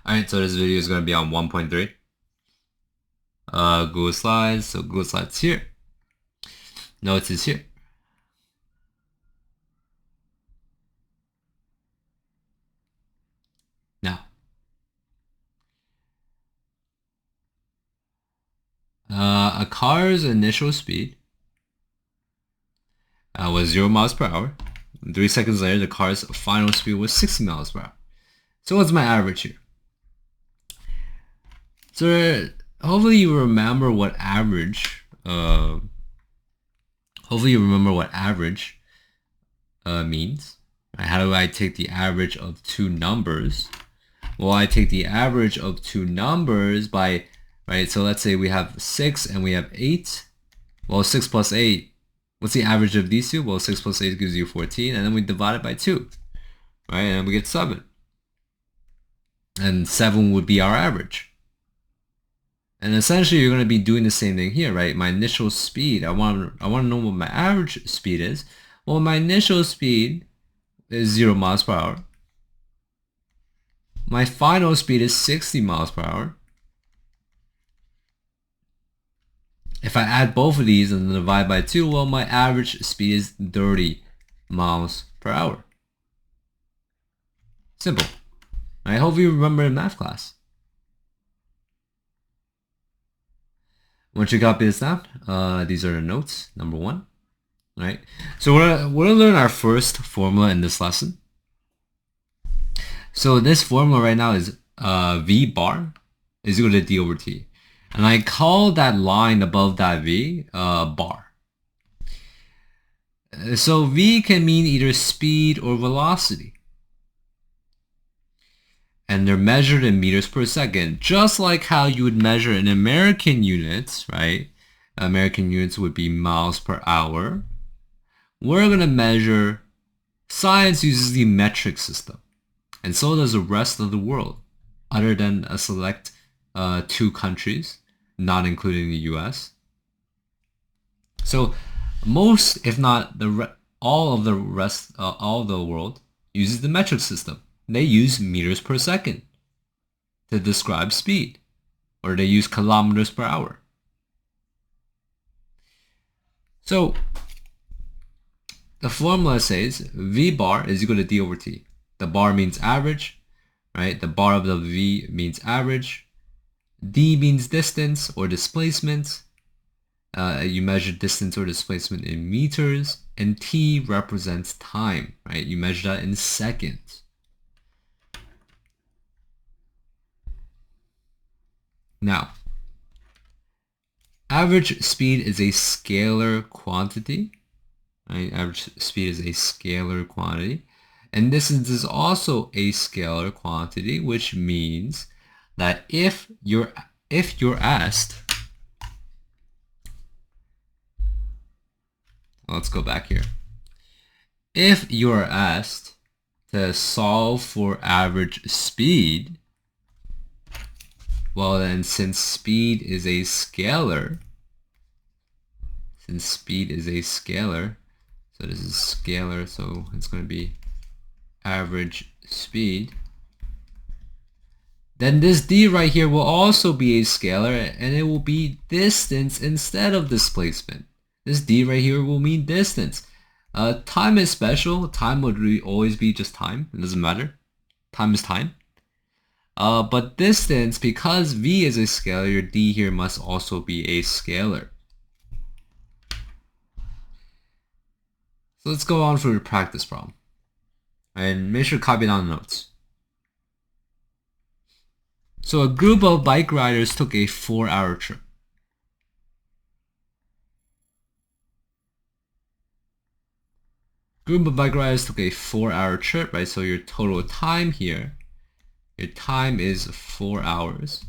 Alright, so this video is going to be on 1.3. Google Slides. So Google Slides here. Notes is here. Now, a car's initial speed was 0 miles per hour. And 3 seconds later, the car's final speed was 60 miles per hour. So what's my average here? So hopefully you remember what average. Means. Right? How do I take the average of two numbers? Well, I take the average of two numbers by, right? So let's say we have 6 and we have 8. Well, 6 plus 8. What's the average of these two? Well, 6 plus 8 gives you 14, and then we divide it by 2, right? And then we get 7. And 7 would be our average. And essentially, you're going to be doing the same thing here, right? My initial speed, I want to know what my average speed is. Well, my initial speed is 0 miles per hour. My final speed is 60 miles per hour. If I add both of these and divide by 2, well, my average speed is 30 miles per hour. Simple. I hope you remember in math class. Once you copy this down, these are the notes, number 1. Right? So we're gonna learn our first formula in this lesson. So this formula right now is V bar is equal to D over T. And I call that line above that V bar. So V can mean either speed or velocity. And they're measured in meters per second, just like how you would measure in American units, right? American units would be miles per hour. We're going to measure, science uses the metric system. And so does the rest of the world, other than a select 2 countries, not including the US. So most, if not all of the rest, all of the world uses the metric system. They use meters per second to describe speed, or they use kilometers per hour. So the formula says V bar is equal to D over T. The bar means average, right? The bar of the V means average. D means distance or displacement. You measure distance or displacement in meters, and T represents time, right? You measure that in seconds. Now, average speed is a scalar quantity. Right? Average speed is a scalar quantity. And distance is also a scalar quantity, which means that if you're asked, let's go back here. If you're asked to solve for average speed, well then, since speed is a scalar, so this is scalar, so it's going to be average speed, then this D right here will also be a scalar, and it will be distance instead of displacement. This D right here will mean distance. Time is special. Time would really always be just time. It doesn't matter. Time is time. But distance, because V is a scalar, your D here must also be a scalar. So let's go on for the practice problem. And make sure to copy down the notes. So a group of bike riders took a 4-hour trip. Group of bike riders took a 4-hour trip, right? So your total time here, your time is 4 hours.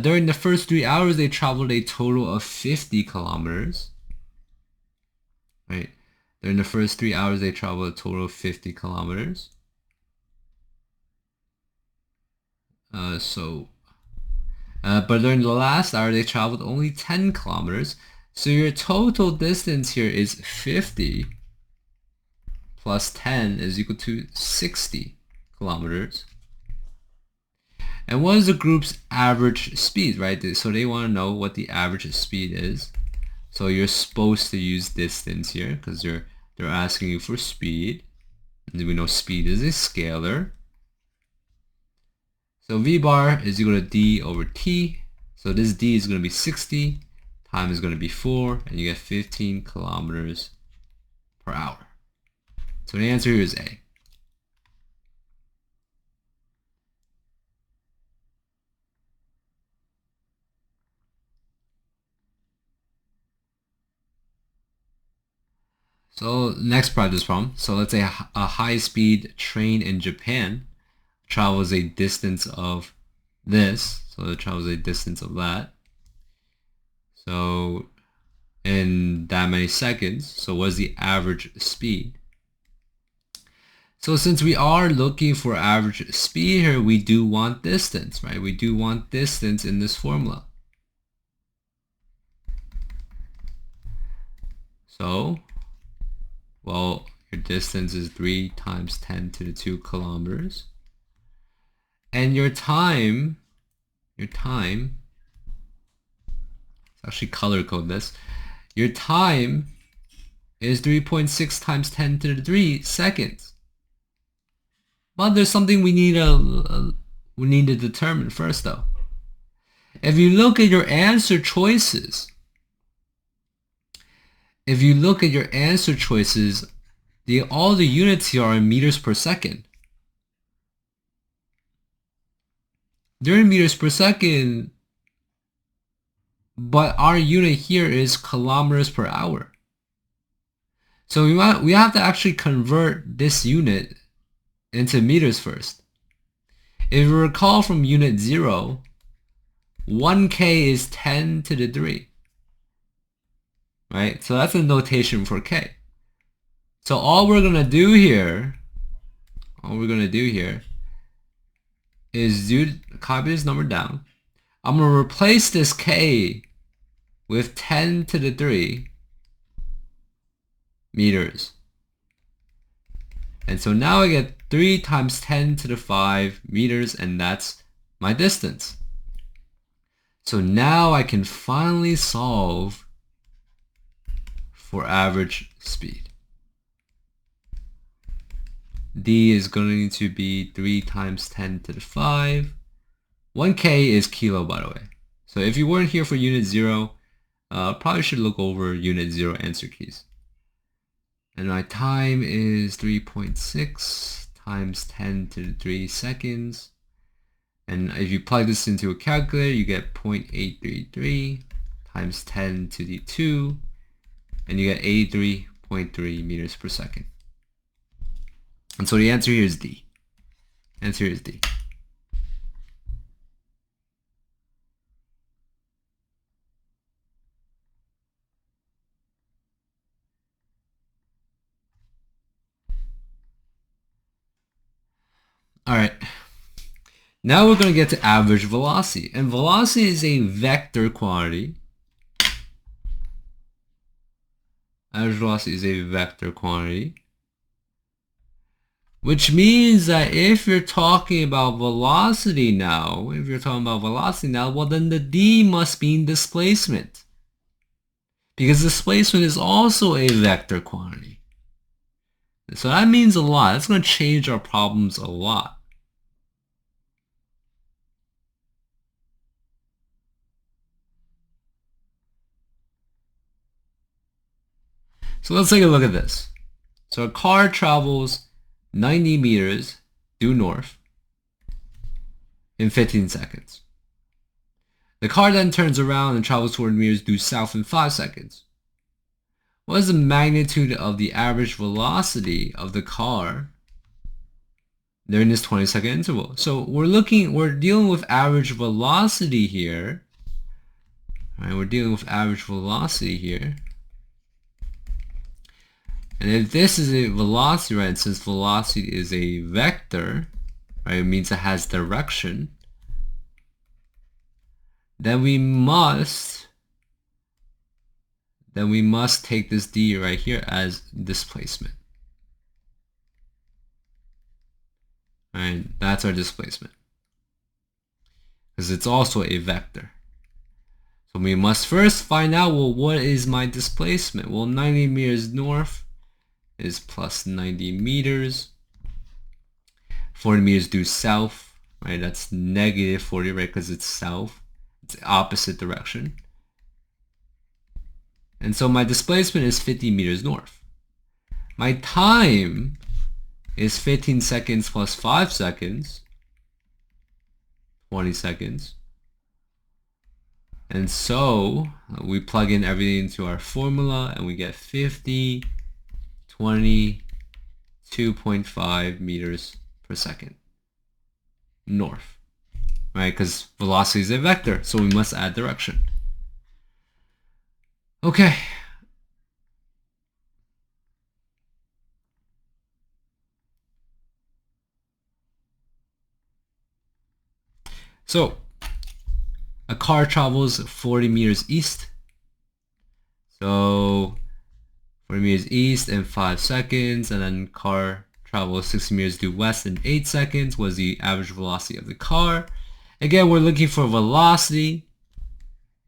During the first 3 hours, they traveled a total of 50 kilometers. Right? During the first 3 hours, they traveled a total of 50 kilometers. But during the last hour, they traveled only 10 kilometers. So your total distance here is 50 plus 10 is equal to 60 kilometers. And what is the group's average speed, right? So they want to know what the average speed is. So you're supposed to use distance here because they're asking you for speed. And we know speed is a scalar. So V bar is equal to D over T. So this D is going to be 60. Time is going to be 4. And you get 15 kilometers per hour. So the answer here is A. So next practice problem. So let's say a high-speed train in Japan travels a distance of this. So it travels a distance of that. So in that many seconds. So what is the average speed? So since we are looking for average speed here, we do want distance, right? We do want distance in this formula. So, well, your distance is 3 times 10 to the 2 kilometers. And your time, let's actually color code this. Your time is 3.6 times 10 to the 3 seconds. But there's something we need to determine first though. If you look at your answer choices, all the units here are in meters per second. They're in meters per second, but our unit here is kilometers per hour. So we have to actually convert this unit into meters first. If you recall from unit 0, 1k is 10 to the 3. Right? So that's a notation for k. So all we're gonna do here is copy this number down. I'm gonna replace this k with 10 to the 3 meters. And so now I get 3 times 10 to the 5 meters, and that's my distance. So now I can finally solve for average speed. D is going to be 3 times 10 to the 5. 1k is kilo, by the way. So if you weren't here for unit 0, probably should look over unit 0 answer keys. And my time is 3.6 times 10 to the 3 seconds. And if you plug this into a calculator, you get 0.833 times 10 to the 2. And you get 83.3 meters per second. And so the answer here is D. Answer here is D. All right. Now we're going to get to average velocity. And velocity is a vector quantity. Average velocity is a vector quantity. Which means that if you're talking about velocity now, well then the D must mean displacement. Because displacement is also a vector quantity. So that means a lot. That's going to change our problems a lot. So let's take a look at this. So a car travels 90 meters due north in 15 seconds. The car then turns around and travels 200 meters due south in 5 seconds. What is the magnitude of the average velocity of the car during this 20-second interval? So we're dealing with average velocity here. All right, we're dealing with average velocity here. And if this is a velocity, right, since velocity is a vector, right, it means it has direction, then we must take this D right here as displacement. Alright, that's our displacement. because it's also a vector. So we must first find out, well, what is my displacement? Well, 90 meters north is plus 90 meters. 40 meters due south, right? That's negative 40, right? Because it's south. It's the opposite direction. And so my displacement is 50 meters north. My time is 15 seconds plus 5 seconds. 20 seconds. And so we plug in everything into our formula and we get 50, 20, 2.5 meters per second north, right? Because velocity is a vector, so we must add direction. Okay. So a car travels 40 meters east. So 40 meters east in 5 seconds, and then car travels 60 meters due west in 8 seconds. Was the average velocity of the car? Again, we're looking for velocity.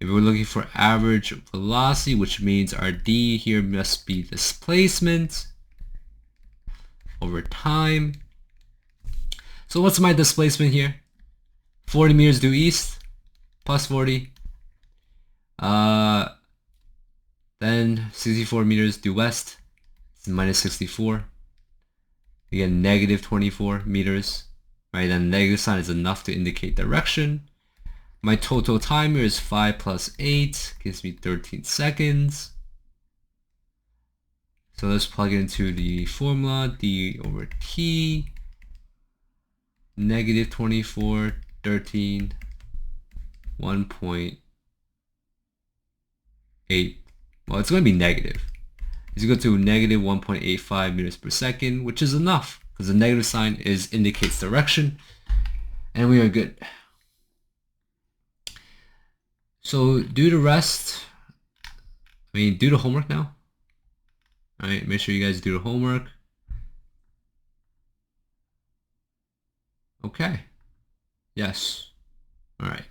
If we're looking for average velocity, which means our d here must be displacement over time. So what's my displacement here? 40 meters due east plus 40. Then 64 meters due west. It's minus 64. Again, negative 24 meters. Right, then negative sign is enough to indicate direction. My total time here is 5 plus 8, gives me 13 seconds. So let's plug into the formula, d over t, negative 24, 13, 1.8. Well, it's going to be negative. It's equal to negative 1.85 meters per second, which is enough because the negative sign indicates direction, and we are good. So do the rest. Do the homework now. All right, make sure you guys do the homework. Okay. Yes. All right.